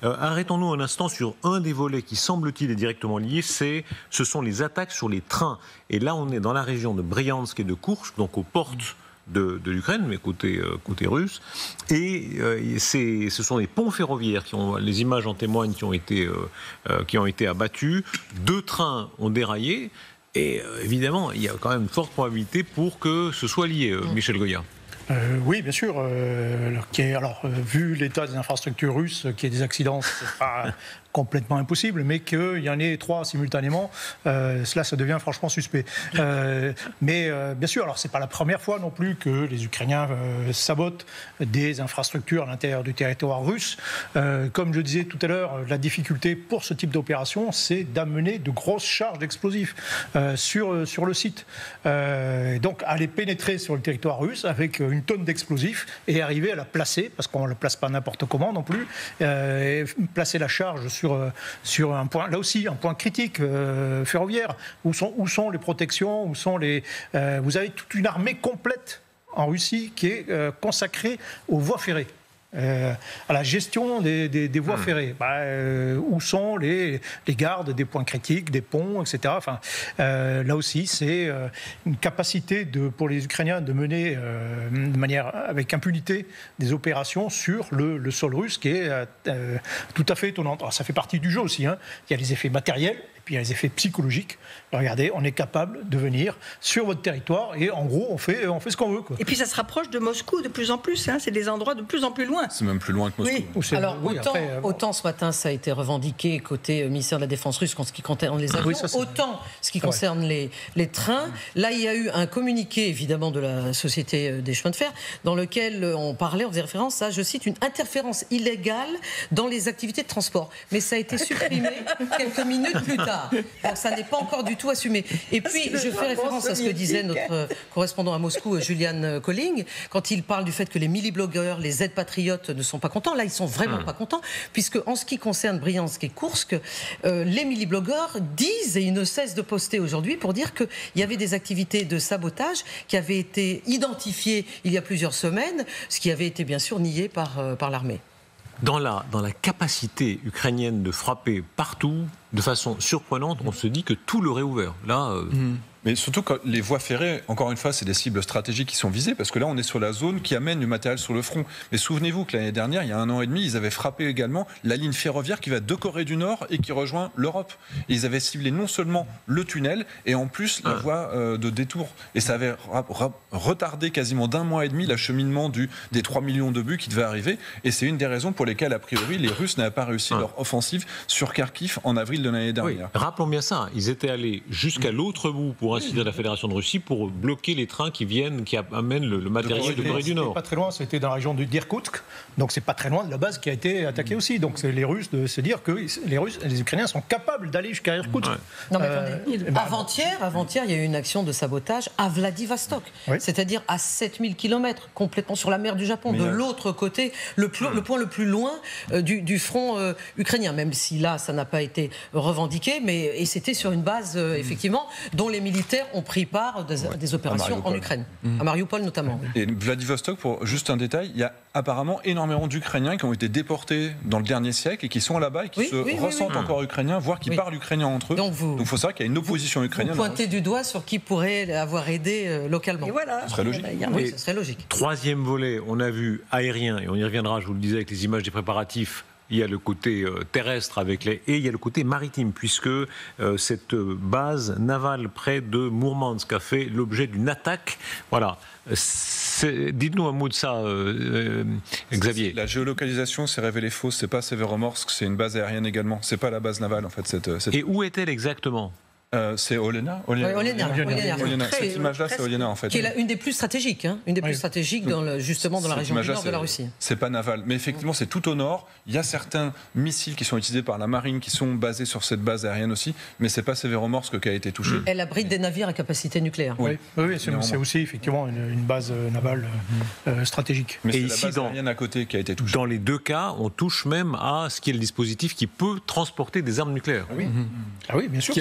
Arrêtons-nous un instant sur un des volets qui, semble-t-il, est directement lié, ce sont les attaques sur les trains. Et là, on est dans la région de Bryansk et de Koursk, donc aux portes de l'Ukraine, mais côté russe. Et ce sont des ponts ferroviaires, les images en témoignent, qui ont été abattus. 2 trains ont déraillé. Et évidemment, il y a quand même une forte probabilité pour que ce soit lié, Michel Goya. Oui, bien sûr. Vu l'état des infrastructures russes, qu'il y ait des accidents, c'est pas complètement impossible, mais qu'il y en ait 3 simultanément, ça devient franchement suspect. Mais bien sûr, alors c'est pas la première fois non plus que les Ukrainiens sabotent des infrastructures à l'intérieur du territoire russe. Comme je disais tout à l'heure, la difficulté pour ce type d'opération, c'est d'amener de grosses charges d'explosifs sur le site. Donc aller pénétrer sur le territoire russe avec une tonne d'explosifs et arriver à la placer, parce qu'on ne la place pas n'importe comment non plus, placer la charge sur un point, là aussi, un point critique ferroviaire. Où sont les protections, vous avez toute une armée complète en Russie qui est consacrée aux voies ferrées. À la gestion des voies ferrées. Où sont les gardes des points critiques, des ponts, etc. Enfin, là aussi, c'est une capacité pour les Ukrainiens de mener de manière avec impunité des opérations sur le sol russe qui est tout à fait étonnante. Alors, ça fait partie du jeu aussi. Hein. Il y a les effets matériels. Puis il y a les effets psychologiques. Regardez, on est capable de venir sur votre territoire et en gros, on fait ce qu'on veut. Quoi. Et puis ça se rapproche de Moscou de plus en plus. Hein. C'est des endroits de plus en plus loin. C'est même plus loin que Moscou. Oui. Alors, autant ce matin, ça a été revendiqué côté ministère de la Défense russe en ce qui concerne les avions, autant ce qui concerne les trains. Là, il y a eu un communiqué, évidemment, de la Société des chemins de fer, dans lequel on faisait référence à, je cite, une interférence illégale dans les activités de transport. Mais ça a été supprimé quelques minutes plus tard. Donc ça n'est pas encore du tout assumé. Et puis je fais référence à ce que disait notre correspondant à Moscou, Julian Kolling, quand il parle du fait que les milli-blogueurs, les aides-patriotes ne sont pas contents. Là, ils sont vraiment pas contents, puisque en ce qui concerne Bryansk et Koursk, les milli-blogueurs disent, et ils ne cessent de poster aujourd'hui, pour dire qu'il y avait des activités de sabotage qui avaient été identifiées il y a plusieurs semaines, ce qui avait été bien sûr nié par l'armée. Dans la capacité ukrainienne de frapper partout, de façon surprenante, on se dit que tout leur est ouvert. Là, Mais surtout quand les voies ferrées, encore une fois, c'est des cibles stratégiques qui sont visées, parce que là, on est sur la zone qui amène du matériel sur le front. Mais souvenez-vous que l'année dernière, il y a 1 an et demi, ils avaient frappé également la ligne ferroviaire qui va de Corée du Nord et qui rejoint l'Europe. Et ils avaient ciblé non seulement le tunnel, et en plus la voie de détour. Et ça avait retardé quasiment d'1 mois et demi l'acheminement des 3 millions de buts qui devaient arriver. Et c'est une des raisons pour lesquelles, a priori, les Russes n'avaient pas réussi leur offensive sur Kharkiv en avril de l'année dernière. Oui. Rappelons bien ça, ils étaient allés jusqu'à l'autre bout, pour ainsi dire, de la Fédération de Russie, pour bloquer les trains qui amènent le matériel de Corée du Nord. Pas très loin, c'était dans la région d'Irkoutsk, donc c'est pas très loin de la base qui a été attaquée aussi. Donc c'est les Russes de se dire que les Ukrainiens sont capables d'aller jusqu'à Irkoutsk. Non mais attendez, avant-hier, il y a eu une action de sabotage à Vladivostok, c'est-à-dire à 7000 km, complètement sur la mer du Japon, de l'autre côté, le point le plus loin du front ukrainien, même si là, ça n'a pas été revendiqué, et c'était sur une base, effectivement, dont les militaires ont pris part des opérations en Ukraine, à Mariupol notamment. Et Vladivostok, pour juste un détail, il y a apparemment énormément d'Ukrainiens qui ont été déportés dans le dernier siècle et qui sont là-bas et qui se ressentent encore ukrainiens, voire qui parlent ukrainien entre eux. Donc il faut savoir qu'il y a une opposition ukrainienne. Vous pointez du doigt sur qui pourrait avoir aidé localement. Et voilà. Ce serait logique. Oui, ce serait logique. Troisième volet, on a vu aérien, et on y reviendra, je vous le disais, avec les images des préparatifs. Il y a le côté terrestre et il y a le côté maritime, puisque cette base navale près de Mourmansk a fait l'objet d'une attaque. Voilà. Dites-nous un mot de ça, Xavier. La géolocalisation s'est révélée fausse. C'est pas Severomorsk, c'est une base aérienne également. C'est pas la base navale en fait. Et où est-elle exactement ? C'est Olena. Cette image-là, c'est Olena en fait. Qui est une des plus stratégiques, plus stratégiques justement dans la région du nord de la Russie. C'est pas naval, mais effectivement, c'est tout au nord. Il y a certains missiles qui sont utilisés par la marine, qui sont basés sur cette base aérienne aussi, mais c'est pas Severomorsk qui a été touché. Elle abrite des navires à capacité nucléaire. Oui, c'est aussi effectivement une base navale stratégique. Mais c'est la base aérienne à côté qui a été touchée. Dans les deux cas, on touche même à ce qui est le dispositif qui peut transporter des armes nucléaires. Ah oui, bien sûr.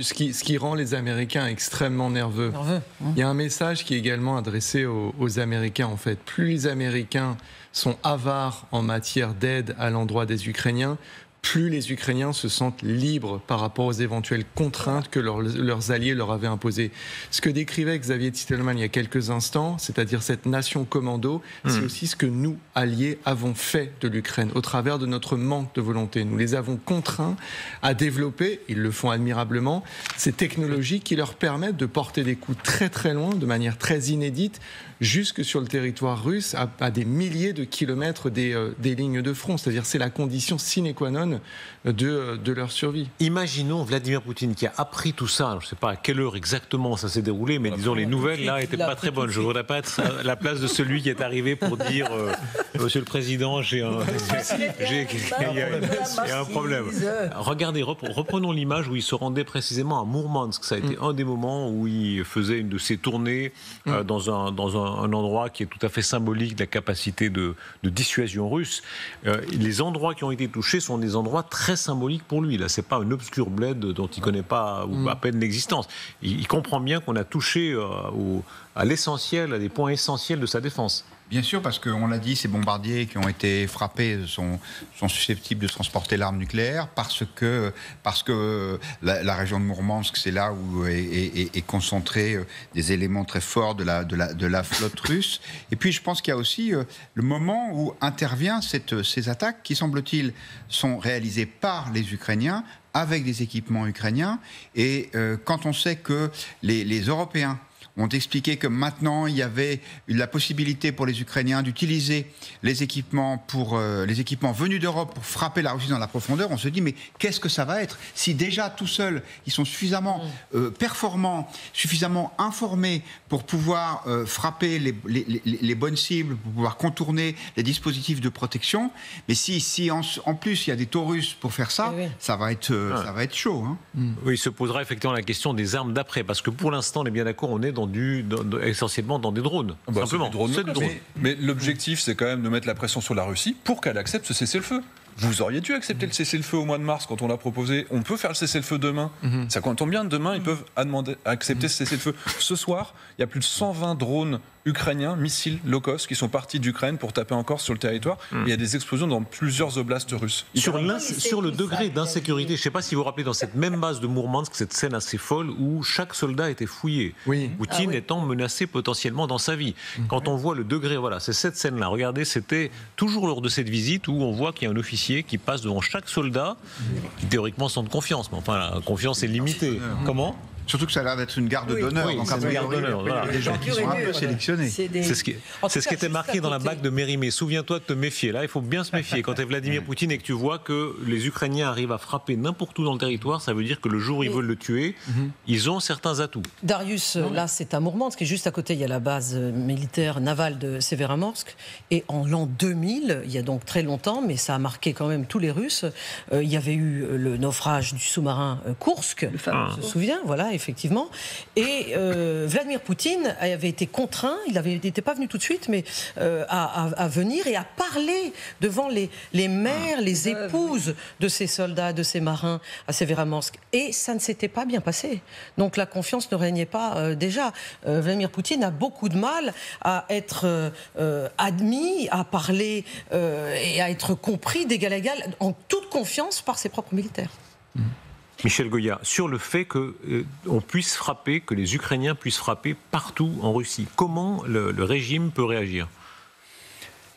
ce qui rend les Américains extrêmement nerveux. Il y a un message qui est également adressé aux Américains, en fait. Plus les Américains sont avares en matière d'aide à l'endroit des Ukrainiens, plus les Ukrainiens se sentent libres par rapport aux éventuelles contraintes que leurs alliés leur avaient imposées. Ce que décrivait Xavier Titelman il y a quelques instants, c'est-à-dire cette nation commando, c'est aussi ce que nous, alliés, avons fait de l'Ukraine au travers de notre manque de volonté. Nous les avons contraints à développer, ils le font admirablement, ces technologies qui leur permettent de porter des coups très très loin, de manière très inédite, jusque sur le territoire russe, à des milliers de kilomètres des lignes de front. C'est-à-dire c'est la condition sine qua non de leur survie. Imaginons Vladimir Poutine qui a appris tout ça. Je ne sais pas à quelle heure exactement ça s'est déroulé, mais disons les nouvelles là n'étaient pas très bonnes. Je ne voudrais pas être à la place de celui qui est arrivé pour dire Monsieur le Président, il y a un problème. Regardez, reprenons l'image où il se rendait précisément à Mourmansk. Ça a été un des moments où il faisait une de ses tournées dans un endroit qui est tout à fait symbolique de la capacité de dissuasion russe. Les endroits qui ont été touchés sont des endroits très symboliques pour lui. Là, c'est pas un obscur bled dont il connaît pas ou à peine l'existence. Il comprend bien qu'on a touché à l'essentiel, à des points essentiels de sa défense. Bien sûr, parce qu'on l'a dit, ces bombardiers qui ont été frappés sont susceptibles de transporter l'arme nucléaire, parce que la région de Mourmansk, c'est là où est concentré des éléments très forts de la flotte russe. Et puis je pense qu'il y a aussi le moment où intervient ces attaques qui, semble-t-il, sont réalisées par les Ukrainiens, avec des équipements ukrainiens. Et quand on sait que les Européens ont expliqué que maintenant il y avait la possibilité pour les Ukrainiens d'utiliser les équipements venus d'Europe pour frapper la Russie dans la profondeur, on se dit mais qu'est-ce que ça va être si déjà tout seuls ils sont suffisamment performants, suffisamment informés pour pouvoir frapper les bonnes cibles, pour pouvoir contourner les dispositifs de protection, mais si en plus il y a des taux russes pour faire ça, ça va être chaud. Hein. Oui, il se posera effectivement la question des armes d'après, parce que pour l'instant, on est bien d'accord, on est essentiellement dans des drones. Simplement. C'est des drones. Mais l'objectif, c'est quand même de mettre la pression sur la Russie pour qu'elle accepte ce cessez-le-feu. Vous auriez dû accepter le cessez-le-feu au mois de mars quand on l'a proposé. On peut faire le cessez-le-feu demain. Ça tombe bien, demain, ils peuvent accepter ce cessez-le-feu. Ce soir, il y a plus de 120 drones ukrainiens, missiles low-cost, qui sont partis d'Ukraine pour taper encore sur le territoire. Et il y a des explosions dans plusieurs oblasts russes. Sur le degré d'insécurité, je ne sais pas si vous vous rappelez, dans cette même base de Mourmansk, cette scène assez folle où chaque soldat était fouillé. Poutine étant menacé potentiellement dans sa vie. Quand on voit le degré, voilà, c'est cette scène-là. Regardez, c'était toujours lors de cette visite où on voit qu'il y a un officier qui passe devant chaque soldat, qui théoriquement sont de confiance. Mais enfin, la confiance est limitée. Comment ? Surtout que ça a l'air d'être une garde d'honneur. Oui, c'est une garde d'honneur. Il y a des gens qui sont un peu sélectionnés. C'est ce qui était marqué dans la bague de Mérimée. Souviens-toi de te méfier. Là, il faut bien se méfier. Quand tu es Vladimir Poutine et que tu vois que les Ukrainiens arrivent à frapper n'importe où dans le territoire, ça veut dire que le jour où ils veulent le tuer, ils ont certains atouts. Darius, là, c'est à Mourmansk, qui est juste à côté. Il y a la base militaire navale de Severamorsk. Et en l'an 2000, il y a donc très longtemps, mais ça a marqué quand même tous les Russes, il y avait eu le naufrage du sous-marin Kursk. On se souvient, voilà, effectivement. Et Vladimir Poutine avait été contraint, il n'était pas venu tout de suite, mais à venir et à parler devant les mères, les épouses de ces soldats, de ces marins à Severamorsk. Et ça ne s'était pas bien passé. Donc la confiance ne régnait pas déjà. Vladimir Poutine a beaucoup de mal à être admis, à parler et à être compris d'égal à égal, en toute confiance par ses propres militaires. Michel Goya, sur le fait qu'on puisse frapper, que les Ukrainiens puissent frapper partout en Russie, comment le régime peut réagir ?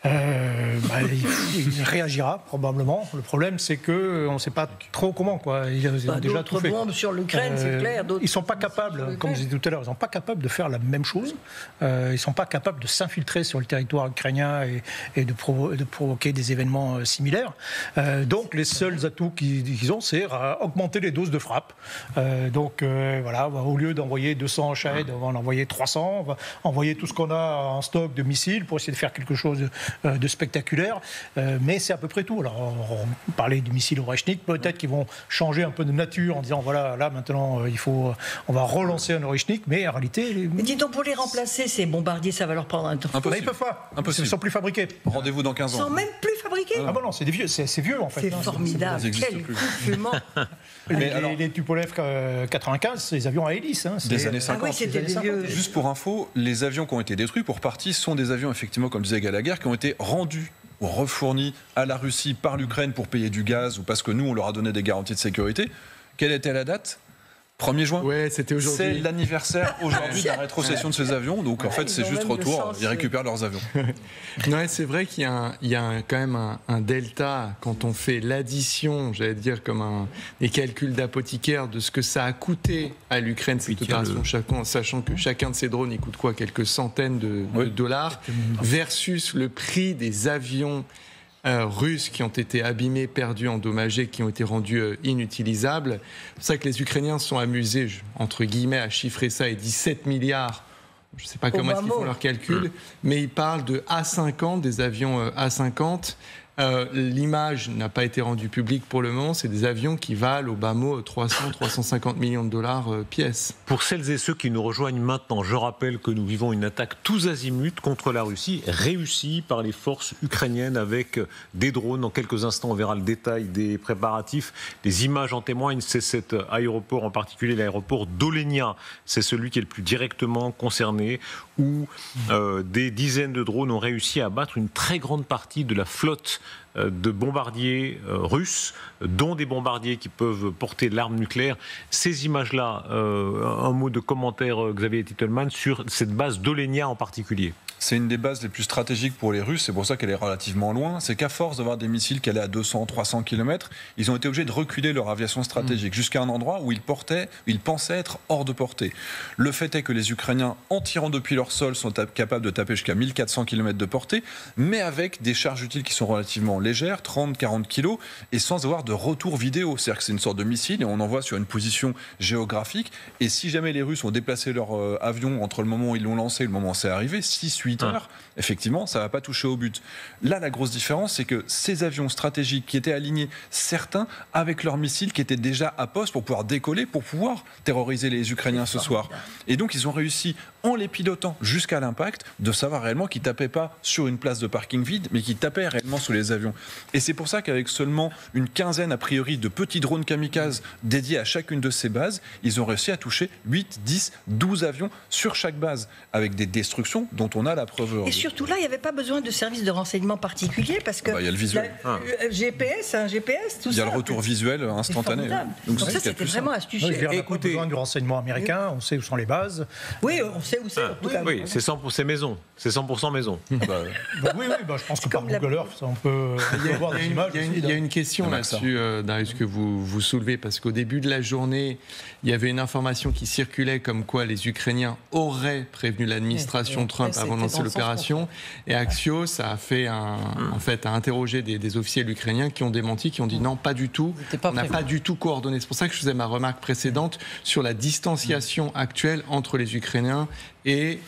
Il réagira probablement. Le problème, c'est qu'on ne sait pas trop comment. Il a déjà tout fait. Bombes sur l'Ukraine, c'est clair. Ils ne sont pas capables, comme je disais tout à l'heure, ils ne sont pas capables de faire la même chose. Ils ne sont pas capables de s'infiltrer sur le territoire ukrainien et de provoquer des événements similaires. Donc, les seuls atouts qu'ils ont, c'est augmenter les doses de frappe. Au lieu d'envoyer 200 Shahed, on va en envoyer 300. On va envoyer tout ce qu'on a en stock de missiles pour essayer de faire quelque chose de spectaculaire, mais c'est à peu près tout. Alors, on parlait du missile Oreshnik, peut-être qu'ils vont changer un peu de nature en disant voilà, là maintenant on va relancer un Oreshnik, mais en réalité. Mais dis donc, pour les remplacer, ces bombardiers, ça va leur prendre un temps. Ils ne peuvent pas. Impossible. Ils ne sont plus fabriqués. Rendez-vous dans 15 ans. Ils ne sont même plus fabriqués. fabriqués. Ah bon, non, c'est vieux, c'est vieux en fait. C'est formidable. Quel compliment. Les Tupolev 95, c'est des avions à hélice. Des années 50. Ah oui, c'était des vieux. Juste pour info, les avions qui ont été détruits, pour partie, sont des avions, effectivement, comme disait Gallagher, qui ont été rendus ou refournis à la Russie par l'Ukraine pour payer du gaz ou parce que nous, on leur a donné des garanties de sécurité. Quelle était la date ? 1er juin. Ouais, c'était aujourd'hui. C'est l'anniversaire aujourd'hui de la rétrocession de ces avions. Donc en fait, c'est juste retour. Ils récupèrent leurs avions. Ouais, c'est vrai qu'il y a quand même un delta quand on fait l'addition, j'allais dire comme des calculs d'apothicaire de ce que ça a coûté à l'Ukraine cette opération, sachant que chacun de ces drones, il coûte quoi, quelques centaines de dollars, versus le prix des avions russes qui ont été abîmés, perdus, endommagés, qui ont été rendus inutilisables. C'est pour ça que les Ukrainiens sont amusés, entre guillemets, à chiffrer ça, et 17 milliards. Je ne sais pas comment est-ce qu'ils font leurs calculs, mais ils parlent de A50, des avions A50. L'image n'a pas été rendue publique pour le moment. C'est des avions qui valent au bas mot 300-350 millions de dollars pièce. Pour celles et ceux qui nous rejoignent maintenant, je rappelle que nous vivons une attaque tous azimuts contre la Russie, réussie par les forces ukrainiennes avec des drones. Dans quelques instants, on verra le détail des préparatifs. Les images en témoignent. C'est cet aéroport, en particulier l'aéroport d'Olenia. C'est celui qui est le plus directement concerné, où des dizaines de drones ont réussi à abattre une très grande partie de la flotte de bombardiers russes, dont des bombardiers qui peuvent porter l'arme nucléaire. Ces images-là, un mot de commentaire, Xavier Titelman, sur cette base d'Olenia en particulier. C'est une des bases les plus stratégiques pour les Russes, c'est pour ça qu'elle est relativement loin. C'est qu'à force d'avoir des missiles qui allaient à 200-300 km, ils ont été obligés de reculer leur aviation stratégique jusqu'à un endroit où ils pensaient être hors de portée. Le fait est que les Ukrainiens, en tirant depuis leur sol, sont capables de taper jusqu'à 1400 km de portée, mais avec des charges utiles qui sont relativement légères, 30-40 kg, et sans avoir de retour vidéo. C'est-à-dire que c'est une sorte de missile et on envoie sur une position géographique. Et si jamais les Russes ont déplacé leur avion entre le moment où ils l'ont lancé et le moment où c'est arrivé, 6-8 heures, effectivement, ça ne va pas toucher au but. Là, la grosse différence, c'est que ces avions stratégiques qui étaient alignés, certains avec leurs missiles qui étaient déjà à poste pour pouvoir décoller, pour pouvoir terroriser les Ukrainiens ce soir. Et donc, ils ont réussi, en les pilotant jusqu'à l'impact, de savoir réellement qu'ils ne tapaient pas sur une place de parking vide, mais qu'ils tapaient réellement sur les avions. Et c'est pour ça qu'avec seulement une quinzaine, a priori, de petits drones kamikazes dédiés à chacune de ces bases, ils ont réussi à toucher 8, 10, 12 avions sur chaque base, avec des destructions dont on a la preuve. Et surtout là, il n'y avait pas besoin de services de renseignement particuliers parce que il y a le visuel. GPS, tout ça. Il y a le retour visuel instantané. Donc ça, c'était vraiment astucieux. On n'a pas besoin du renseignement américain, on sait où sont les bases. Oui, on sait où c'est. Oui, c'est 100% maison. C'est 100% maison. Oui, je pense que par Google Earth, on peut voir des images. Il y a une question là-dessus, Darius, que vous soulevez, parce qu'au début de la journée, il y avait une information qui circulait comme quoi les Ukrainiens auraient prévenu l'administration Trump avant de lancer l'opération. Et Axios a fait a interrogé des officiels ukrainiens qui ont démenti, qui ont dit non, pas du tout. On n'a pas du tout coordonné. C'est pour ça que je faisais ma remarque précédente sur la distanciation actuelle entre les Ukrainiens et,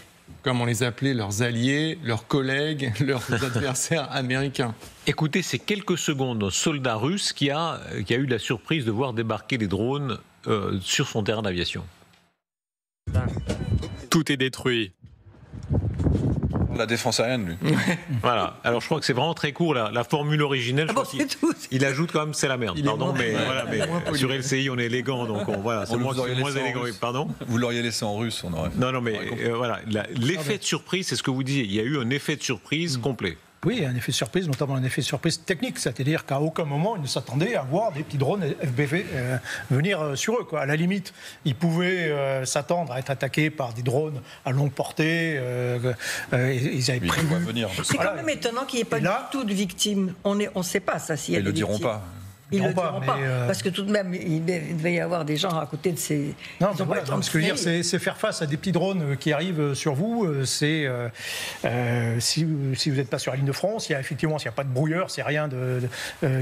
comme on les appelait, leurs alliés, leurs collègues, leurs adversaires américains. Écoutez, ces quelques secondes, un soldat russe qui a eu la surprise de voir débarquer les drones sur son terrain d'aviation. Tout est détruit. La défense aérienne, lui. Voilà. Alors, je crois que c'est vraiment très court, la formule originelle. Il ajoute quand même, c'est la merde. Pardon, mais sur LCI, on est élégant, donc c'est moins élégant. Pardon. Vous l'auriez laissé en russe, on aurait. Non, mais voilà. L'effet de surprise, c'est ce que vous disiez. Il y a eu un effet de surprise complet. Oui, un effet de surprise, notamment un effet de surprise technique, c'est-à-dire qu'à aucun moment ils ne s'attendaient à voir des petits drones FPV venir sur eux. À la limite, ils pouvaient s'attendre à être attaqués par des drones à longue portée. Ils avaient prévu. C'est quand même étonnant qu'il n'y ait pas du tout de victimes. On ne sait pas ça. Ils ne le diront pas. Ils ne le diront pas, parce que tout de même, il devait y avoir des gens à côté de ces... Non, ce que je veux dire, c'est faire face à des petits drones qui arrivent sur vous. Si vous n'êtes pas sur la ligne de front, s'il n'y a pas de brouilleur, s'il n'y a rien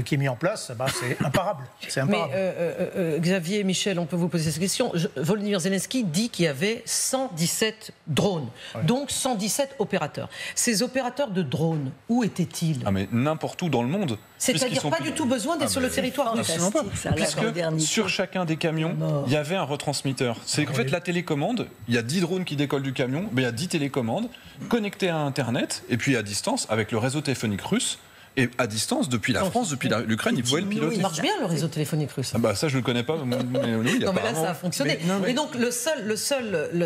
qui est mis en place, c'est imparable. Mais Xavier, Michel, on peut vous poser cette question. Volodymyr Zelensky dit qu'il y avait 117 drones, donc 117 opérateurs. Ces opérateurs de drones, où étaient-ils ? Mais n'importe où dans le monde. C'est-à-dire pas du tout besoin d'être sur le territoire russe. Puisque sur chacun des camions, il y avait un retransmetteur. C'est qu'en fait, la télécommande, il y a 10 drones qui décollent du camion, mais il y a 10 télécommandes connectées à Internet, et puis à distance, avec le réseau téléphonique russe, Et à distance, depuis la France, depuis l'Ukraine, ils pouvaient le piloter. Il marche bien le réseau téléphonique russe. Ça, je ne le connais pas. Mais oui, non, mais là, ça a fonctionné. Et donc, le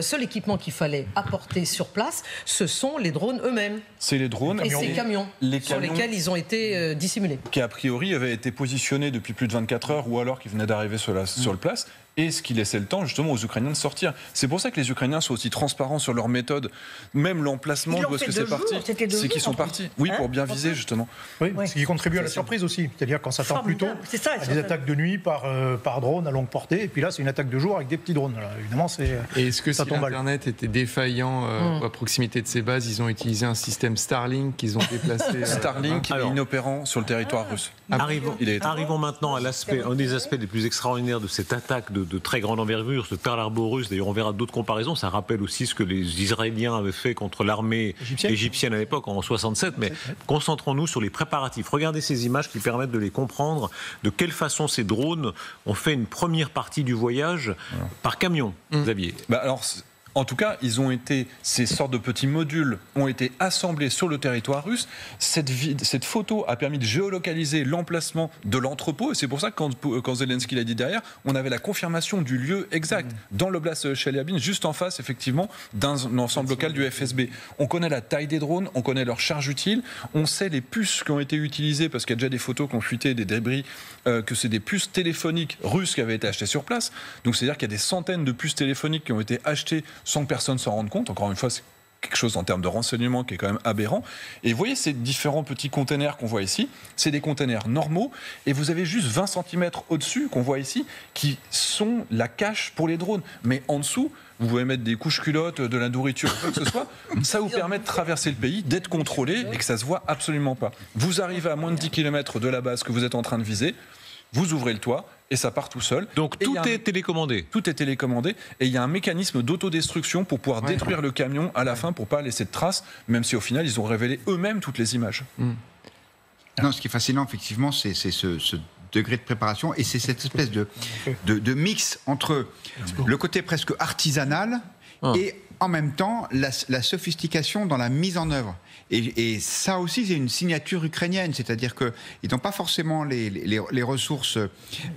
seul équipement qu'il fallait apporter sur place, ce sont les drones eux-mêmes. C'est les drones et ces camions sur lesquels ils ont été dissimulés. Qui, a priori, avaient été positionnés depuis plus de 24 heures ou alors qui venaient d'arriver sur le place. Et ce qui laissait le temps justement aux Ukrainiens de sortir. C'est pour ça que les Ukrainiens sont aussi transparents sur leur méthode, même l'emplacement de où est-ce que c'est parti. C'est qu'ils sont partis, pour bien viser justement. Oui, ce qui contribue à la surprise aussi. C'est-à-dire qu'on s'attend plutôt à des attaques de nuit par drone à longue portée, et puis là c'est une attaque de jour avec des petits drones. Alors, évidemment, et est-ce que si Internet était défaillant à proximité de ces bases, ils ont utilisé un système Starlink qu'ils ont déplacé Starlink est inopérant sur le territoire russe. Arrivons maintenant à un des aspects les plus extraordinaires de cette attaque de très grande envergure, ce Pearl Harbor russe. D'ailleurs, on verra d'autres comparaisons. Ça rappelle aussi ce que les Israéliens avaient fait contre l'armée égyptienne à l'époque, en 67. Mais concentrons-nous sur les préparatifs. Regardez ces images qui permettent de les comprendre. De quelle façon ces drones ont fait une première partie du voyage par camion, Xavier. En tout cas, ces sortes de petits modules ont été assemblés sur le territoire russe. Cette photo a permis de géolocaliser l'emplacement de l'entrepôt. Et c'est pour ça que quand Zelensky l'a dit derrière, on avait la confirmation du lieu exact dans l'oblast Chelyabinsk, juste en face, effectivement, d'un ensemble local du FSB. On connaît la taille des drones, on connaît leur charge utile, on sait les puces qui ont été utilisées, parce qu'il y a déjà des photos qui ont fuité, des débris, que c'est des puces téléphoniques russes qui avaient été achetées sur place. Donc c'est-à-dire qu'il y a des centaines de puces téléphoniques qui ont été achetées sans que personne s'en rende compte. Encore une fois, c'est quelque chose en termes de renseignement qui est quand même aberrant. Et vous voyez ces différents petits containers qu'on voit ici, c'est des containers normaux, et vous avez juste 20 cm au-dessus, qu'on voit ici, qui sont la cache pour les drones. Mais en dessous, vous pouvez mettre des couches culottes, de la nourriture, quoi que ce soit, ça vous permet de traverser le pays, d'être contrôlé, et que ça se voit absolument pas. Vous arrivez à moins de 10 km de la base que vous êtes en train de viser, vous ouvrez le toit, et ça part tout seul. Donc tout est télécommandé. Tout est télécommandé, et il y a un mécanisme d'autodestruction pour pouvoir détruire le camion à la fin, pour pas laisser de traces, même si au final ils ont révélé eux-mêmes toutes les images. Non, ce qui est fascinant effectivement, c'est ce degré de préparation, et c'est cette espèce de mix entre le côté presque artisanal et en même temps la sophistication dans la mise en œuvre. Et ça aussi, c'est une signature ukrainienne, c'est-à-dire qu'ils n'ont pas forcément les ressources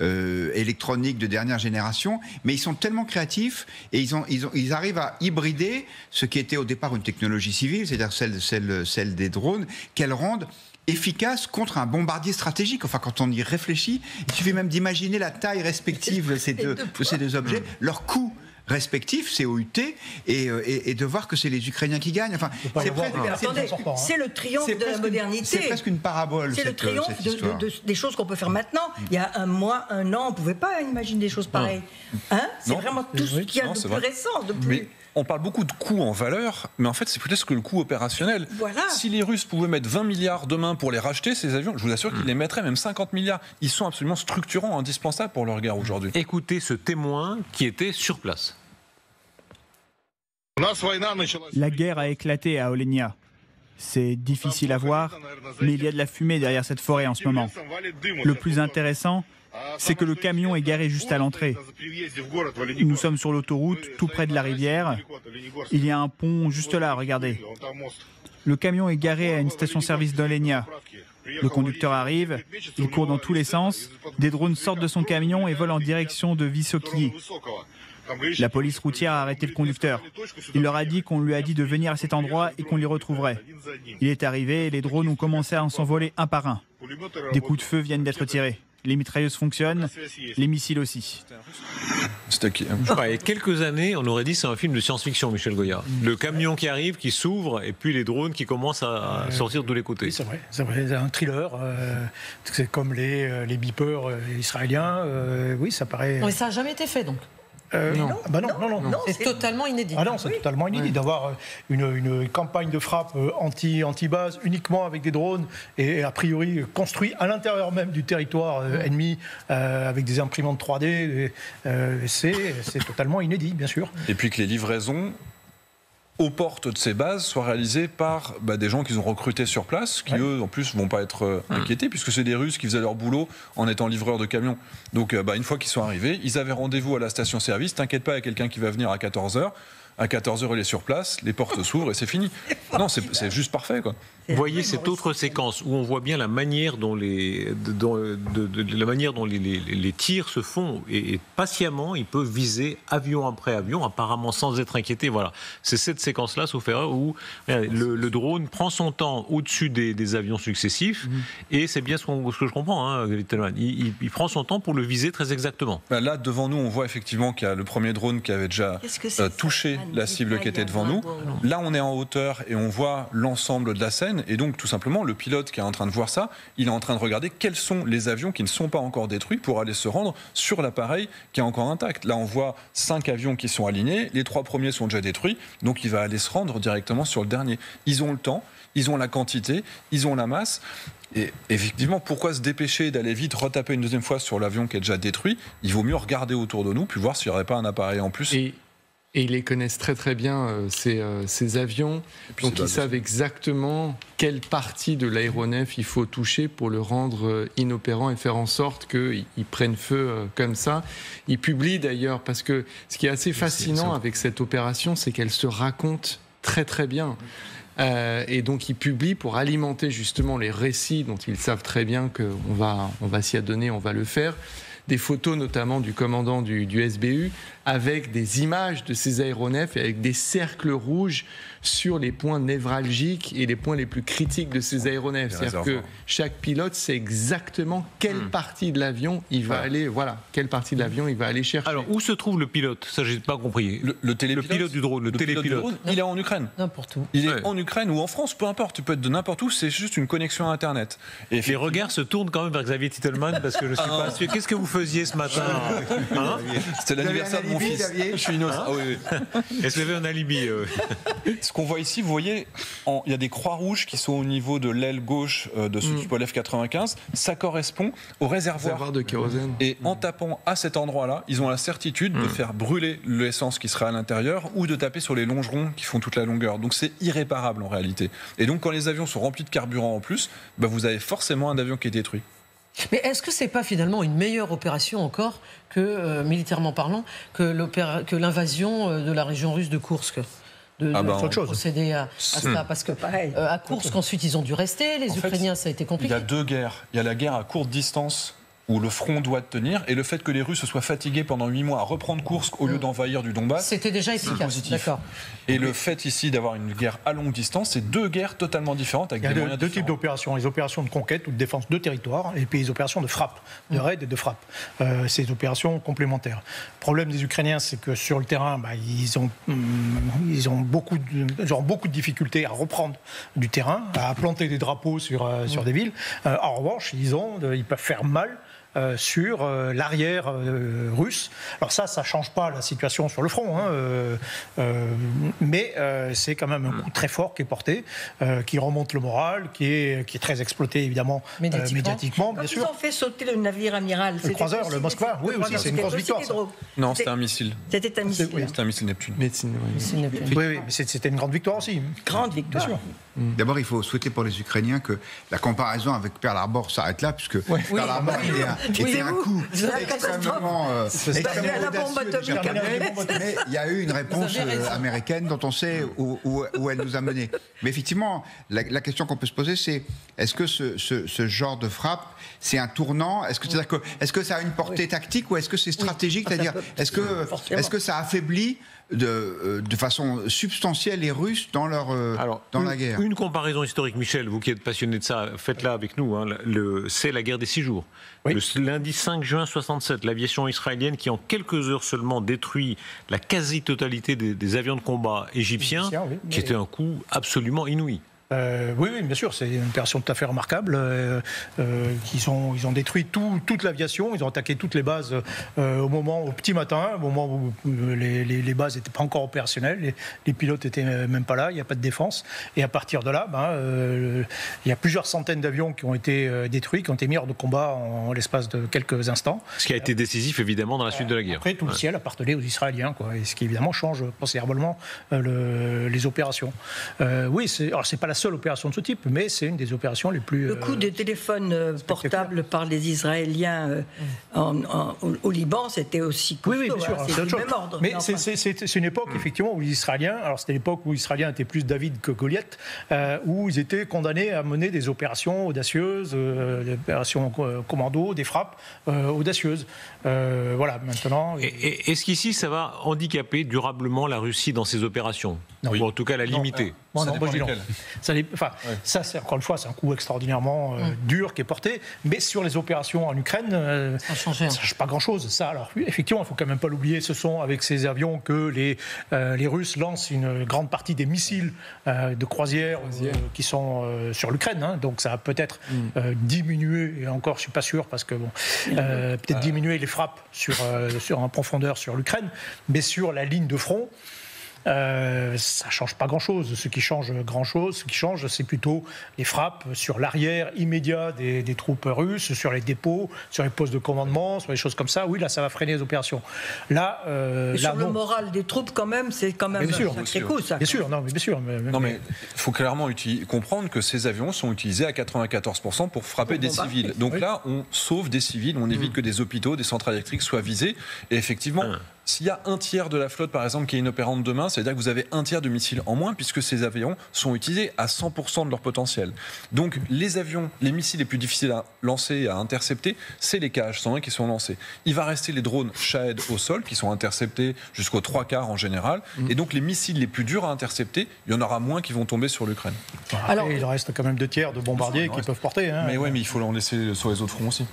électroniques de dernière génération, mais ils sont tellement créatifs et ils arrivent à hybrider ce qui était au départ une technologie civile, c'est-à-dire celle des drones, qu'elles rendent efficace contre un bombardier stratégique. Enfin, quand on y réfléchit, il suffit même d'imaginer la taille respective de ces deux objets, leur coût respectifs, c'est OUT, et de voir que c'est les Ukrainiens qui gagnent. Enfin, c'est le triomphe de la modernité. C'est presque une parabole. C'est le triomphe des choses qu'on peut faire maintenant. Il y a un mois, un an, on ne pouvait pas imaginer des choses pareilles. C'est vraiment tout ce qu'il y a de plus récent. Mais on parle beaucoup de coûts en valeur, mais en fait, c'est peut-être que le coût opérationnel. Voilà. Si les Russes pouvaient mettre 20 milliards demain pour les racheter, ces avions, je vous assure qu'ils les mettraient même 50 milliards. Ils sont absolument structurants, indispensables pour leur guerre aujourd'hui. Écoutez ce témoin qui était sur place. La guerre a éclaté à Olénia. C'est difficile à voir, mais il y a de la fumée derrière cette forêt en ce moment. Le plus intéressant, c'est que le camion est garé juste à l'entrée. Nous sommes sur l'autoroute, tout près de la rivière. Il y a un pont juste là, regardez. Le camion est garé à une station-service d'Olénia. Le conducteur arrive, il court dans tous les sens. Des drones sortent de son camion et volent en direction de Vysokie. La police routière a arrêté le conducteur. Il leur a dit qu'on lui a dit de venir à cet endroit et qu'on l'y retrouverait. Il est arrivé et les drones ont commencé à s'envoler un par un. Des coups de feu viennent d'être tirés. Les mitrailleuses fonctionnent, les missiles aussi. Il y a quelques années, on aurait dit c'est un film de science-fiction, Michel Goya. Le camion qui arrive, qui s'ouvre, et puis les drones qui commencent à sortir de tous les côtés. Oui, c'est vrai, c'est un thriller. C'est comme les beepers israéliens. Oui, ça paraît... Mais ça n'a jamais été fait, donc. Non. C'est totalement inédit. Ah non, c'est totalement inédit d'avoir une campagne de frappe anti-base uniquement avec des drones et a priori construit à l'intérieur même du territoire ennemi avec des imprimantes 3D. C'est totalement inédit, bien sûr. Et puis que les livraisons aux portes de ces bases soient réalisées par des gens qu'ils ont recrutés sur place, qui eux en plus vont pas être inquiétés, puisque c'est des Russes qui faisaient leur boulot en étant livreurs de camions. Donc une fois qu'ils sont arrivés, ils avaient rendez-vous à la station-service, t'inquiète pas, il y a quelqu'un qui va venir à 14h, À 14h, il est sur place, les portes s'ouvrent et c'est fini. Non, c'est juste parfait, quoi. Vous voyez cette autre séquence où on voit bien la manière dont les tirs se font et patiemment ils peuvent viser avion après avion, apparemment sans être inquiétés. Voilà, c'est cette séquence-là, sauf erreur, où le drone prend son temps au-dessus des avions successifs et c'est bien ce que je comprends, hein, Littelmann. Il prend son temps pour le viser très exactement. Là, devant nous, on voit effectivement qu'il y a le premier drone qui avait déjà touché la cible qui était devant nous. Là, on est en hauteur et on voit l'ensemble de la scène. Et donc, tout simplement, le pilote qui est en train de voir ça, il est en train de regarder quels sont les avions qui ne sont pas encore détruits pour aller se rendre sur l'appareil qui est encore intact. Là, on voit 5 avions qui sont alignés. Les 3 premiers sont déjà détruits. Donc, il va aller se rendre directement sur le dernier. Ils ont le temps, ils ont la quantité, ils ont la masse. Et effectivement, pourquoi se dépêcher d'aller vite retaper une deuxième fois sur l'avion qui est déjà détruit? Il vaut mieux regarder autour de nous, puis voir s'il n'y aurait pas un appareil en plus. Et ils les connaissent très très bien, ces avions. Donc ils savent exactement quelle partie de l'aéronef il faut toucher pour le rendre inopérant et faire en sorte qu'il prenne feu comme ça. Ils publient d'ailleurs, parce que ce qui est assez fascinant avec cette opération, c'est qu'elle se raconte très très bien. Et donc ils publient pour alimenter justement les récits dont ils savent très bien qu'on va s'y adonner, on va le faire. Des photos notamment du commandant du SBU avec des images de ces aéronefs et avec des cercles rouges sur les points névralgiques et les points les plus critiques de ces aéronefs. C'est-à-dire que chaque pilote sait exactement quelle partie de l'avion il va aller, quelle partie de l'avion il va aller chercher. Alors, où se trouve le pilote? Ça, j'ai pas compris. Le télépilote du drone, le télépilote. Il est en Ukraine. N'importe où. Il est en Ukraine ou en France, peu importe. Tu peux être de n'importe où, c'est juste une connexion à Internet. Et les regards se tournent quand même vers Xavier Titelmann parce que je suis pas sûr. Qu'est-ce que vous faisiez ce matin? C'était l'anniversaire de mon fils. Je suis innocent. Est-ce que vous avez un alibi? Ce qu'on voit ici, vous voyez, il y a des croix rouges qui sont au niveau de l'aile gauche de ce Tupolev 95. Ça correspond au réservoir de kérosène. Et en tapant à cet endroit-là, ils ont la certitude de faire brûler l'essence qui sera à l'intérieur ou de taper sur les longerons qui font toute la longueur. Donc c'est irréparable en réalité. Et donc quand les avions sont remplis de carburant en plus, vous avez forcément un avion qui est détruit. Mais est-ce que c'est pas finalement une meilleure opération encore que, militairement parlant, que l'invasion de la région russe de Koursk? De procéder à ça, parce que à Koursk, ensuite ils ont dû rester, les Ukrainiens, ça a été compliqué. Il y a 2 guerres. Il y a la guerre à courte distance où le front doit tenir, et le fait que les Russes se soient fatigués pendant 8 mois à reprendre Koursk au lieu d'envahir du Donbass, c'était déjà efficace. D'accord. Et le fait ici d'avoir une guerre à longue distance, c'est 2 guerres totalement différentes avec des moyens différents. Il y a 2 types d'opérations, les opérations de conquête ou de défense de territoire, et puis les opérations de frappe, de raid et de frappe. Ces opérations complémentaires. Le problème des Ukrainiens, c'est que sur le terrain, ils ont beaucoup de difficultés à reprendre du terrain, à planter des drapeaux sur des villes. En revanche, ils peuvent faire mal sur l'arrière russe. Alors ça change pas la situation sur le front, mais c'est quand même un coup très fort qui est porté, qui remonte le moral, qui est très exploité évidemment médiatiquement, bien sûr. Ils ont fait sauter le navire amiral. Le croiseur, le Moskva, oui aussi, c'est une grosse victoire. Non, c'était un missile. C'était un missile. C'était un missile Neptune. Oui, mais c'était une grande victoire aussi. Grande victoire. Bien sûr. D'abord, il faut souhaiter pour les Ukrainiens que la comparaison avec Pearl Harbor s'arrête là, puisque Pearl Harbor était un coup extrêmement audacieux. Mais il y a eu une réponse américaine dont on sait où elle nous a menés. Mais effectivement, la question qu'on peut se poser, c'est est-ce que ce genre de frappe, c'est un tournant? Est-ce que ça a une portée tactique ou est-ce que c'est stratégique? C'est-à-dire, est-ce que ça affaiblit de façon substantielle les Russes dans la guerre? Une comparaison historique, Michel, vous qui êtes passionné de ça, faites-la avec nous. C'est la guerre des 6 jours. Oui. Le lundi 5 juin 67, l'aviation israélienne qui en quelques heures seulement détruit la quasi-totalité des avions de combat égyptiens, qui était un coup absolument inouï. Oui, bien sûr, c'est une opération tout à fait remarquable. Ils ont détruit toute l'aviation, ils ont attaqué toutes les bases au petit matin, au moment où les bases n'étaient pas encore opérationnelles, les pilotes n'étaient même pas là, il n'y a pas de défense. Et à partir de là, il y a plusieurs centaines d'avions qui ont été détruits, qui ont été mis hors de combat en l'espace de quelques instants. Ce qui a été décisif évidemment dans la suite de la guerre. Après, tout le ciel appartenait aux Israéliens, et ce qui évidemment change considérablement les opérations. Oui, c'est pas la seule opération de ce type, mais c'est une des opérations les plus... Le coup des téléphones portables par les Israéliens au Liban, c'était aussi costaud. Oui, bien sûr, c'est autre chose. Mais c'est une époque, effectivement, où les Israéliens, alors c'était l'époque où les Israéliens étaient plus David que Goliath, où ils étaient condamnés à mener des opérations audacieuses, des opérations commando, des frappes audacieuses. Voilà, maintenant... Est-ce qu'ici, ça va handicaper durablement la Russie dans ses opérations? Oui. Ou en tout cas la limiter? Ça, c'est encore une fois, c'est un coup extraordinairement dur qui est porté, mais sur les opérations en Ukraine, ça ne change pas grand-chose. Ça, alors effectivement, il ne faut quand même pas l'oublier, ce sont avec ces avions que les Russes lancent une grande partie des missiles de croisière qui sont sur l'Ukraine. Hein, donc ça a peut-être diminué, et encore je ne suis pas sûr, parce que peut-être diminuer les frappes en profondeur sur l'Ukraine, mais sur la ligne de front, ça ne change pas grand-chose. Ce qui change, c'est plutôt les frappes sur l'arrière immédiat des troupes russes, sur les dépôts, sur les postes de commandement, sur les choses comme ça. Oui, là, ça va freiner les opérations. Là, sur le moral des troupes, quand même, c'est quand même un sacré coup, ça. Bien sûr, non, mais bien sûr. Mais il faut clairement comprendre que ces avions sont utilisés à 94% pour frapper des civils. Donc là, on sauve des civils, on évite que des hôpitaux, des centrales électriques soient visés. Et effectivement... S'il y a un tiers de la flotte, par exemple, qui est inopérante demain, ça veut dire que vous avez un tiers de missiles en moins, puisque ces avions sont utilisés à 100% de leur potentiel. Donc les missiles les plus difficiles à lancer et à intercepter, c'est les KH-101 qui sont lancés. Il va rester les drones Shahed au sol, qui sont interceptés jusqu'aux 3/4 en général. Et donc les missiles les plus durs à intercepter, il y en aura moins qui vont tomber sur l'Ukraine. Alors, il reste quand même 2 tiers de bombardiers qui peuvent porter. Hein. Mais il faut en laisser sur les autres fronts aussi.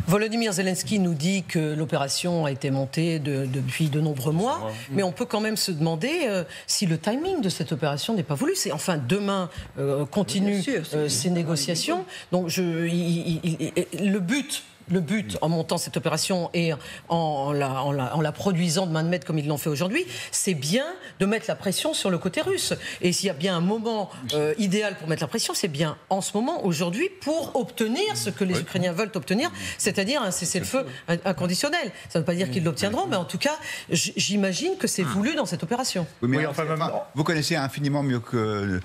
Volodymyr Zelensky nous dit que l'opération a été montée depuis de nombreux mois, mais on peut quand même se demander si le timing de cette opération n'est pas voulu. C'est enfin demain continue ces négociations. Donc le but en montant cette opération et en la produisant de main de maître comme ils l'ont fait aujourd'hui, c'est bien de mettre la pression sur le côté russe. Et s'il y a bien un moment idéal pour mettre la pression, c'est bien en ce moment, aujourd'hui, pour obtenir ce que les Ukrainiens veulent obtenir, c'est-à-dire un cessez-le-feu inconditionnel. Ça ne veut pas dire qu'ils l'obtiendront, mais en tout cas, j'imagine que c'est voulu dans cette opération. Oui, mais vous connaissez infiniment mieux que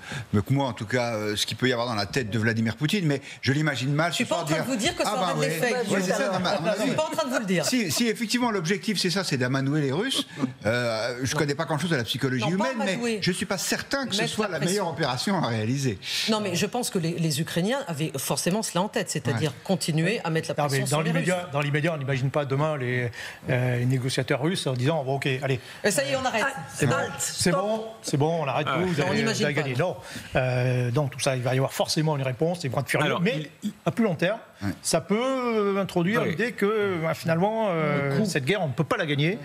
moi, en tout cas, ce qu'il peut y avoir dans la tête de Vladimir Poutine, mais je l'imagine mal. Je ne suis pas en train de vous dire que ça aura de l'effet. Je ne suis pas en train de vous le dire. Si effectivement l'objectif c'est d'amanouer les Russes, je ne connais pas grand-chose à la psychologie humaine, mais je ne suis pas certain que ce soit la meilleure opération à réaliser. Non, mais je pense que les Ukrainiens avaient forcément cela en tête, c'est-à-dire continuer à mettre la pression sur les Russes. Dans l'immédiat, on n'imagine pas demain les négociateurs russes en disant bon, ok, allez. Ça y est, on arrête. C'est bon, on arrête tout, vous avez gagné. Non, donc tout ça, il va y avoir forcément une réponse, des bras de furieux, mais à plus long terme, ça peut introduire l'idée que finalement cette guerre on ne peut pas la gagner,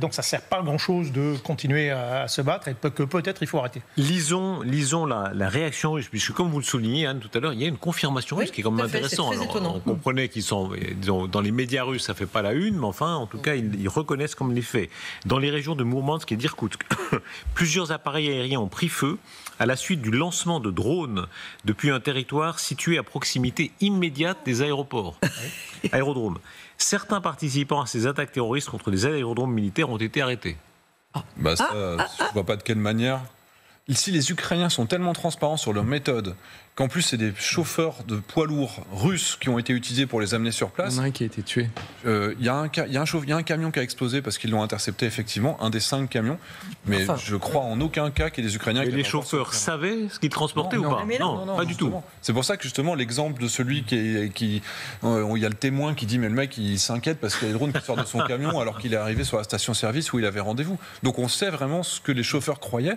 donc ça ne sert pas à grand chose de continuer à se battre et que peut-être il faut arrêter. Lisons la réaction russe, puisque comme vous le soulignez Anne tout à l'heure, il y a une confirmation russe qui est quand même intéressante. On comprenait qu'ils sont, disons, dans les médias russes ça ne fait pas la une, mais enfin en tout cas ils reconnaissent comme les faits. Dans les régions de Mourmansk et d'Irkoutsk, plusieurs appareils aériens ont pris feu à la suite du lancement de drones depuis un territoire situé à proximité immédiate des aéroports. Aérodromes. Certains participants à ces attaques terroristes contre les aérodromes militaires ont été arrêtés. Je ne vois pas de quelle manière. Ici, les Ukrainiens sont tellement transparents sur leur méthode qu'en plus, c'est des chauffeurs de poids lourds russes qui ont été utilisés pour les amener sur place. Il y en a un qui a été tué. Il y a un camion qui a explosé parce qu'ils l'ont intercepté, effectivement, un des 5 camions. Mais je crois en aucun cas qu'il y ait des Ukrainiens... Et les chauffeurs savaient ce qu'ils transportaient ou pas? Non, pas du tout. C'est pour ça que, justement, l'exemple de celui où il y a le témoin qui dit mais le mec, il s'inquiète parce qu'il y a des drones qui sortent de son camion alors qu'il est arrivé sur la station-service où il avait rendez-vous. Donc on sait vraiment ce que les chauffeurs croyaient.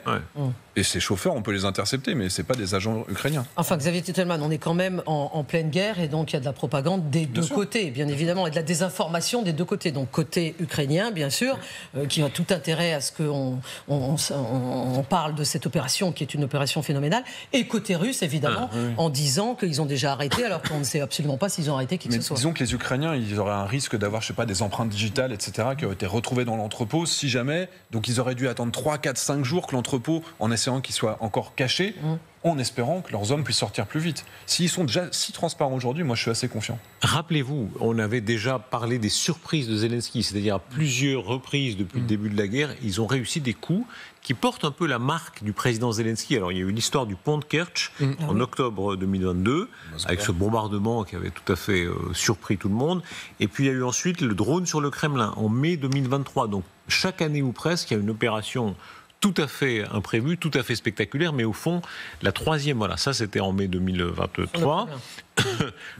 Et ces chauffeurs, on peut les intercepter, mais ce n'est pas des agents ukrainiens. Enfin, Xavier Tettelmann, on est quand même en pleine guerre et donc il y a de la propagande des deux côtés, bien évidemment, et de la désinformation des deux côtés. Donc côté ukrainien, bien sûr, qui a tout intérêt à ce qu'on parle de cette opération qui est une opération phénoménale, et côté russe, évidemment, en disant qu'ils ont déjà arrêté alors qu'on ne sait absolument pas s'ils ont arrêté qui que ce soit. Disons que les Ukrainiens, ils auraient un risque d'avoir, je sais pas, des empreintes digitales, etc., qui auraient été retrouvées dans l'entrepôt, si jamais. Donc ils auraient dû attendre 3, 4, 5 jours que l'entrepôt, en essayant qu'il soit encore caché, en espérant que leurs hommes puissent sortir plus vite. S'ils sont déjà si transparents aujourd'hui, moi je suis assez confiant. Rappelez-vous, on avait déjà parlé des surprises de Zelensky, c'est-à-dire à plusieurs reprises depuis le début de la guerre, ils ont réussi des coups qui portent un peu la marque du président Zelensky. Alors il y a eu l'histoire du pont de Kerch en octobre 2022, avec ce bombardement qui avait tout à fait surpris tout le monde. Et puis il y a eu ensuite le drone sur le Kremlin en mai 2023. Donc chaque année ou presque, il y a une opération tout à fait imprévue, tout à fait spectaculaire, mais au fond, la troisième, voilà, ça c'était en mai 2023.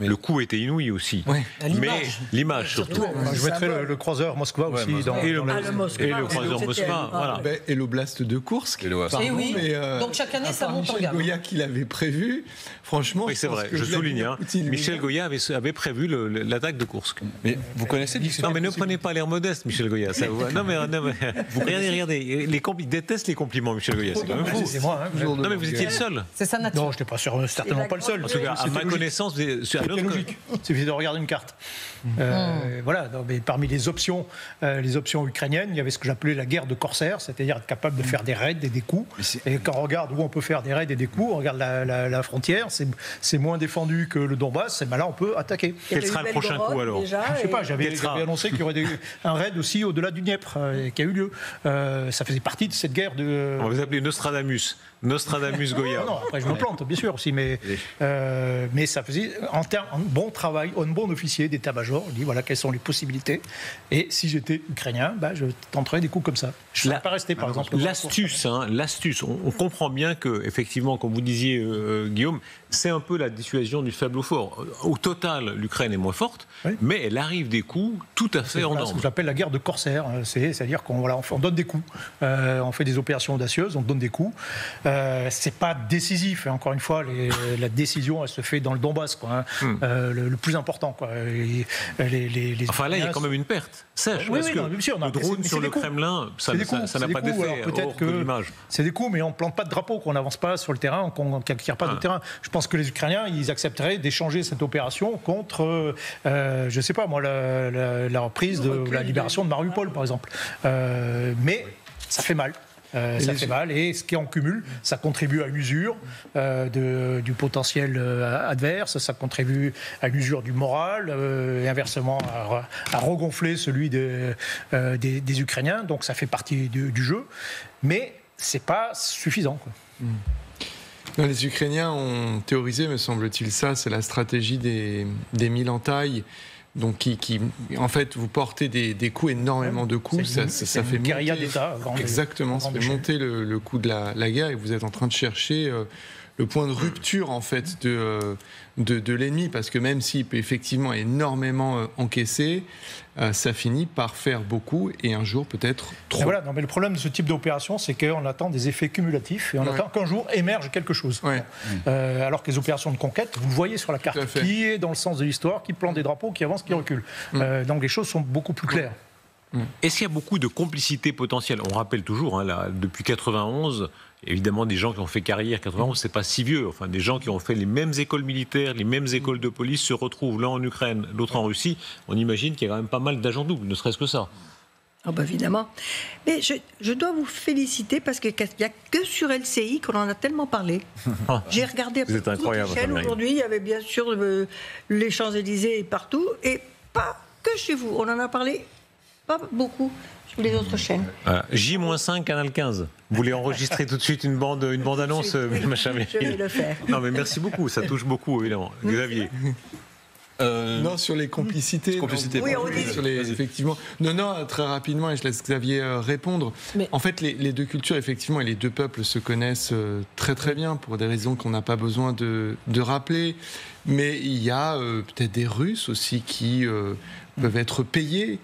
Le coup était inouï aussi. Ouais. Mais l'image surtout. Je mettrais le croiseur Moskva aussi. Et le croiseur Moskva, voilà. Et l'oblast de Kursk. Et oui. Donc chaque année, ça monte en gamme. Michel Goya qui l'avait prévu, franchement. Oui, c'est vrai, je souligne. Michel Goya avait prévu l'attaque de Kursk. Mais vous connaissez l'histoire? Non, mais ne prenez pas l'air modeste, Michel Goya. Non, mais regardez. Il déteste les compliments, Michel Goya. C'est quand même fou. C'est moi. Non, mais vous étiez le seul. C'est sa nature. Non, je n'étais pas certainement pas le seul. En tout cas, à ma connaissance, c'est logique. Il suffit de regarder une carte. Voilà. Mais parmi les options ukrainiennes, il y avait ce que j'appelais la guerre de corsaires, c'est-à-dire être capable de faire des raids et des coups. Et quand on regarde où on peut faire des raids et des coups, on regarde la frontière, c'est moins défendu que le Donbass. Et ben là, on peut attaquer. Quel sera le prochain coup alors? Je ne sais pas. J'avais annoncé qu'il y aurait un raid aussi au-delà du Dniepr qui a eu lieu. Ça faisait partie de cette guerre de. On va vous appeler Nostradamus Goya. Non, après je me plante bien sûr aussi, mais ça faisait en bon travail, en bon officier d'état-major. On dit voilà quelles sont les possibilités. Et si j'étais ukrainien, je tenterais des coups comme ça. Je ne serais pas resté par exemple. L'astuce, on comprend bien que effectivement, comme vous disiez Guillaume, c'est un peu la dissuasion du faible au fort. Au total, l'Ukraine est moins forte, mais elle arrive des coups tout à fait en norme. C'est ce que j'appelle la guerre de corsaires. C'est-à-dire qu'on donne des coups. On fait des opérations audacieuses, on donne des coups. C'est pas décisif. Et encore une fois, la décision, elle se fait dans le Donbass, quoi. Le plus important, quoi. Enfin là, il y a quand même une perte sèche. Parce que le drone sur le Kremlin, ça n'a pas d'effet hors de l'image. C'est des coups, mais on ne plante pas de drapeau, qu'on n'avance pas sur le terrain, qu'on n'acquiert pas de terrain. Je pense que les Ukrainiens, ils accepteraient d'échanger cette opération contre, je ne sais pas moi, la reprise de la libération de Mariupol, par exemple. Mais ça fait mal. Ça fait mal, et ce qui en cumule, ça contribue à l'usure du potentiel adverse, ça contribue à l'usure du moral, et inversement à regonfler celui des Ukrainiens. Donc ça fait partie du jeu, mais c'est pas suffisant, quoi. Non, les Ukrainiens ont théorisé, me semble-t-il, ça, c'est la stratégie des mille entailles. Donc, en fait, vous portez des coups, énormément de coups. Ça fait une guérilla d'État. Exactement, ça fait monter le coût de la guerre, et vous êtes en train de chercher le point de rupture, en fait, de l'ennemi, parce que même s'il peut effectivement énormément encaisser, ça finit par faire beaucoup, et un jour peut-être trop. Voilà, mais le problème de ce type d'opération, c'est qu'on attend des effets cumulatifs, et on attend qu'un jour émerge quelque chose. Alors que les opérations de conquête, vous le voyez sur la carte, qui est dans le sens de l'histoire, qui plante des drapeaux, qui avance, qui recule. Donc les choses sont beaucoup plus claires. Est-ce qu'il y a beaucoup de complicité potentielle? On rappelle toujours, depuis 91, évidemment, des gens qui ont fait carrière, 91, c'est pas si vieux, enfin, des gens qui ont fait les mêmes écoles militaires, les mêmes écoles de police se retrouvent l'un en Ukraine, l'autre en Russie. On imagine qu'il y a quand même pas mal d'agents doubles, ne serait-ce que ça. Oh ben évidemment. Mais je dois vous féliciter parce qu'il n'y a que sur LCI qu'on en a tellement parlé. J'ai regardé toutes les chaînes aujourd'hui, il y avait bien sûr les Champs-Élysées et partout, et pas que chez vous. On en a parlé pas beaucoup sur les autres chaînes. J-5, Canal 15. Vous voulez enregistrer tout de suite une bande-annonce, Machamé? Je vais le faire. Non, mais merci beaucoup, ça touche beaucoup, évidemment. Xavier. Non, sur les complicités. Effectivement. Non, très rapidement, et je laisse Xavier répondre. Mais en fait, les deux cultures, effectivement, et les deux peuples se connaissent très très bien, pour des raisons qu'on n'a pas besoin de rappeler. Mais il y a peut-être des Russes aussi qui peuvent être payés.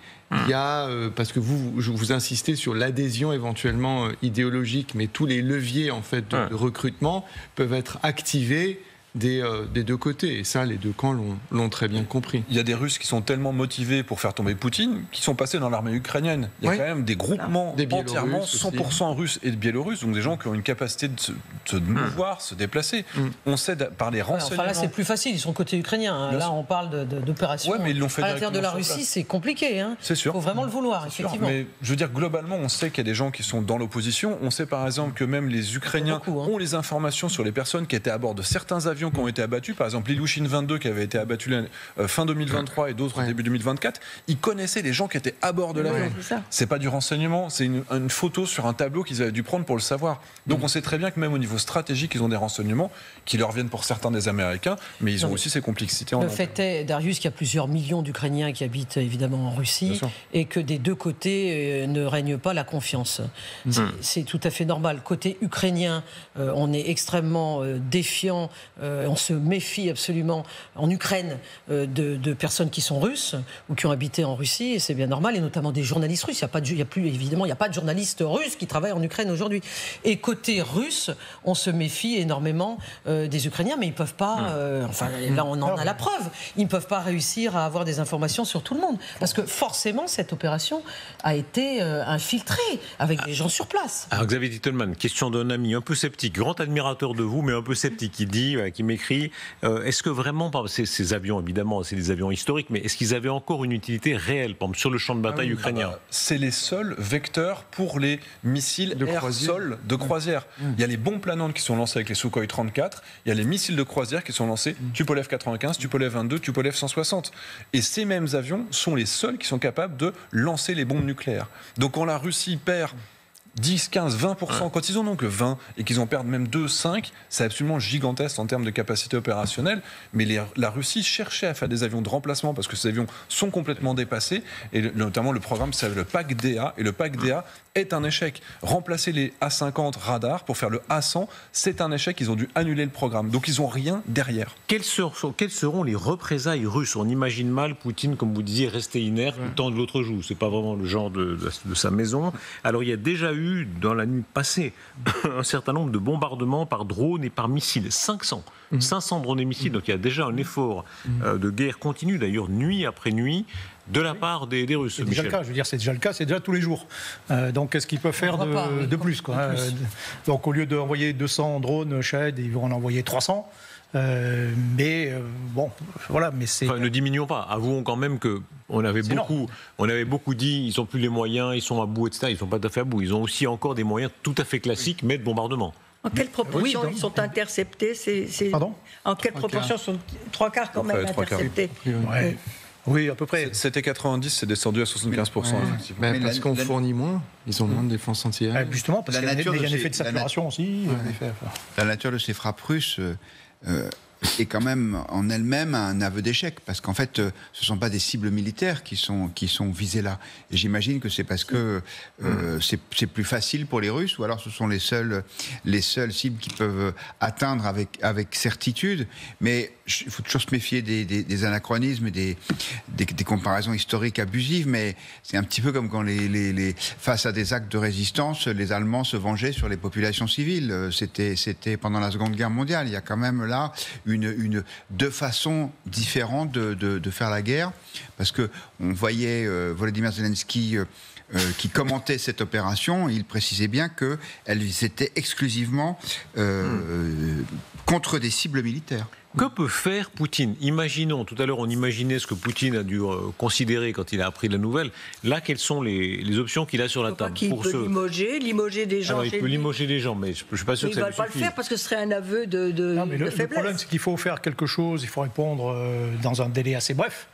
Il y a, parce que vous insistez sur l'adhésion éventuellement idéologique, mais tous les leviers en fait de recrutement peuvent être activés des deux côtés. Et ça, les deux camps l'ont très bien compris. Il y a des Russes qui sont tellement motivés pour faire tomber Poutine, qui sont passés dans l'armée ukrainienne. Il y a quand même des groupements entièrement 100% russes et de Biélorusses, donc des gens qui ont une capacité de se mouvoir, se déplacer. On sait par les renseignements... Enfin là, c'est plus facile, ils sont côté ukrainien. Là, on parle d'opérations mais ils l'ont fait à l'intérieur de la Russie, c'est compliqué. C'est sûr. Il faut vraiment le vouloir, effectivement. Mais je veux dire, globalement, on sait qu'il y a des gens qui sont dans l'opposition. On sait par exemple que même les Ukrainiens ont les informations sur les personnes qui étaient à bord de certains avions qui ont été abattus. Par exemple, l'Ilyushin 22 qui avait été abattu fin 2023 et d'autres début 2024. Ils connaissaient les gens qui étaient à bord de l'avion. C'est pas du renseignement, c'est une photo sur un tableau qu'ils avaient dû prendre pour le savoir. Donc on sait très bien que même au niveau stratégique, ils ont des renseignements qui leur viennent pour certains des Américains, mais ils ont aussi ces complexités. Le fait est, Darius, qu'il y a plusieurs millions d'Ukrainiens qui habitent évidemment en Russie et que des deux côtés ne règne pas la confiance. C'est tout à fait normal. Côté ukrainien, on est extrêmement défiant, on se méfie absolument en Ukraine de personnes qui sont russes ou qui ont habité en Russie, et c'est bien normal, et notamment des journalistes russes. Il n'y a pas de journalistes russes qui travaillent en Ukraine aujourd'hui. Et côté russe, on se méfie énormément des Ukrainiens, mais ils ne peuvent pas, là on en a la preuve, ils ne peuvent pas réussir à avoir des informations sur tout le monde. Parce que forcément, cette opération a été infiltrée avec des gens sur place. Alors Xavier Titelman, question d'un ami un peu sceptique, grand admirateur de vous, mais un peu sceptique, qui m'écrit, est-ce que vraiment, ces avions, évidemment, c'est des avions historiques, mais est-ce qu'ils avaient encore une utilité réelle, par exemple, sur le champ de bataille ukrainien? C'est les seuls vecteurs pour les missiles air-sol de croisière. Il y a les bombes planantes qui sont lancées avec les Sukhoi 34, il y a les missiles de croisière qui sont lancés Tupolev 95, Tupolev 22, Tupolev 160. Et ces mêmes avions sont les seuls qui sont capables de lancer les bombes nucléaires. Donc quand la Russie perd 10, 15, 20%, quand ils en ont que 20 et qu'ils en perdent même 2, 5, c'est absolument gigantesque en termes de capacité opérationnelle. Mais la Russie cherchait à faire des avions de remplacement parce que ces avions sont complètement dépassés. Et notamment le programme s'appelle le PAC-DA. Et le PAC-DA est un échec. Remplacer les A50 radars pour faire le A100, c'est un échec. Ils ont dû annuler le programme. Donc ils n'ont rien derrière. Quelles seront les représailles russes? On imagine mal Poutine, comme vous disiez, rester inerte, tout de l'autre joue. C'est pas vraiment le genre de sa maison. Alors il y a déjà eu dans la nuit passée un certain nombre de bombardements par drone et par missiles. 500 drones et missiles. Donc il y a déjà un effort de guerre continue, d'ailleurs nuit après nuit, de la part des Russes. C'est déjà le cas, je veux dire, c'est déjà le cas, c'est déjà tous les jours. Donc qu'est-ce qu'ils peuvent faire de plus, quoi, donc au lieu d'envoyer 200 drones Shahed, ils vont en envoyer 300. Bon, voilà, mais c'est... Enfin, ne diminuons pas. Avouons quand même qu'on avait beaucoup dit, ils n'ont plus les moyens, ils sont à bout, etc. Ils ne sont pas tout à fait à bout. Ils ont aussi encore des moyens tout à fait classiques, mais de bombardement. En quelle proportion ils sont interceptés? Pardon? En quelle proportion sont 3/4 quand même interceptés? Oui, à peu près. C'était 90, c'est descendu à 75%. Effectivement. Mais parce qu'on fournit moins, ils ont moins de défense anti-aérienne. Justement, parce qu'il y a un effet de saturation aussi. La nature de ces frappes russes est quand même en elle-même un aveu d'échec, parce qu'en fait, ce ne sont pas des cibles militaires qui sont visées là. Et j'imagine que c'est parce que c'est plus facile pour les Russes, ou alors ce sont les seules cibles qu'ils peuvent atteindre avec certitude. Mais il faut toujours se méfier des anachronismes et des comparaisons historiques abusives, mais c'est un petit peu comme quand face à des actes de résistance, les Allemands se vengeaient sur les populations civiles. C'était pendant la Seconde Guerre mondiale. Il y a quand même là deux façons différentes de faire la guerre, parce que on voyait Volodymyr Zelensky qui commentait cette opération, il précisait bien qu'elle était exclusivement contre des cibles militaires. Que peut faire Poutine? Imaginons, tout à l'heure on imaginait ce que Poutine a dû considérer quand il a appris la nouvelle. Là, quelles sont les options qu'il a sur la table? Il peut limoger des gens. Alors, il peut limoger des gens, mais je ne suis pas sûr que ça lui suffise. Il ne va pas le faire parce que ce serait un aveu de faiblesse. Le problème, c'est qu'il faut faire quelque chose, il faut répondre dans un délai assez bref.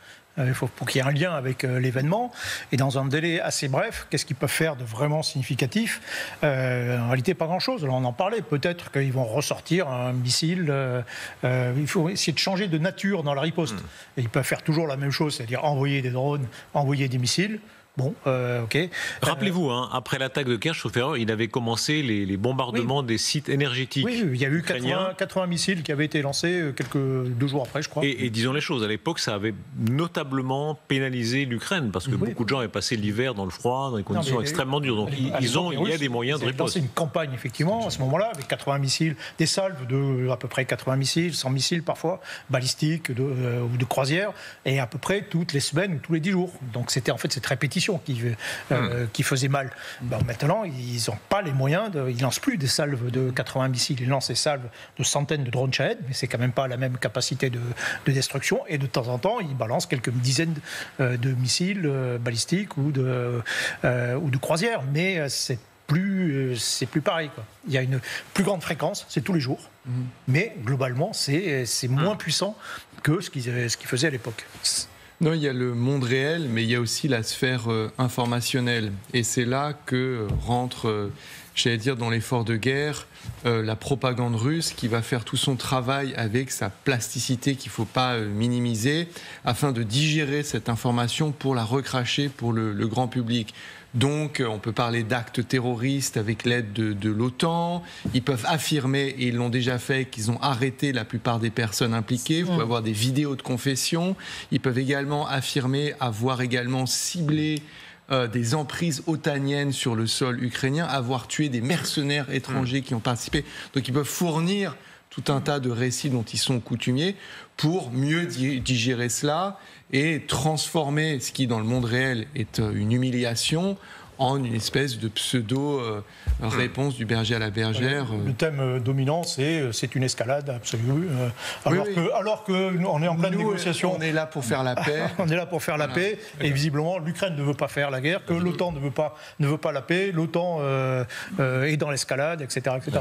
Pour qu'il y ait un lien avec l'événement. Et dans un délai assez bref, qu'est-ce qu'ils peuvent faire de vraiment significatif? En réalité, pas grand-chose. Alors, on en parlait. Peut-être qu'ils vont ressortir un missile. Il faut essayer de changer de nature dans la riposte. Et ils peuvent faire toujours la même chose, c'est-à-dire envoyer des drones, envoyer des missiles. Bon, ok. Rappelez-vous, après l'attaque de Kerch, sauf erreur, il avait commencé les bombardements des sites énergétiques. Oui, il y a eu 80 missiles qui avaient été lancés 2 jours après, je crois. Et disons les choses, à l'époque, ça avait notablement pénalisé l'Ukraine, parce que beaucoup de gens avaient passé l'hiver dans le froid, dans des conditions extrêmement dures. Donc il y a des moyens de riposte. C'est une campagne, effectivement, à ce moment-là, avec 80 missiles, des salves de à peu près 80 missiles, 100 missiles parfois, balistiques ou de croisière, et à peu près toutes les semaines ou tous les 10 jours. Donc c'était en fait cette répétition qui faisait mal. Bon, maintenant, ils n'ont pas les moyens, ils ne lancent plus des salves de 80 missiles, ils lancent des salves de centaines de drones Shahed, mais c'est quand même pas la même capacité de destruction, et de temps en temps, ils balancent quelques dizaines de missiles balistiques ou de croisières, mais c'est plus pareil, quoi. Il y a une plus grande fréquence, c'est tous les jours, mais globalement, c'est moins puissant que ce qu'ils faisaient à l'époque. Non, il y a le monde réel, mais il y a aussi la sphère informationnelle. Et c'est là que rentre, j'allais dire, dans l'effort de guerre, la propagande russe qui va faire tout son travail avec sa plasticité qu'il ne faut pas minimiser, afin de digérer cette information pour la recracher pour le grand public. Donc, on peut parler d'actes terroristes avec l'aide de l'OTAN. Ils peuvent affirmer, et ils l'ont déjà fait, qu'ils ont arrêté la plupart des personnes impliquées. Vous pouvez avoir des vidéos de confession. Ils peuvent également affirmer avoir également ciblé des emprises otaniennes sur le sol ukrainien, avoir tué des mercenaires étrangers qui ont participé. Donc, ils peuvent fournir tout un tas de récits dont ils sont coutumiers pour mieux digérer cela et transformer ce qui, dans le monde réel, est une humiliation en une espèce de pseudo-réponse du berger à la bergère. Le thème dominant, c'est une escalade absolue. Alors qu'on est en pleine négociation. On est là pour faire la paix. On est là pour faire la paix. Et visiblement, l'Ukraine ne veut pas faire la guerre, que l'OTAN ne veut pas la paix. L'OTAN est dans l'escalade, etc., etc.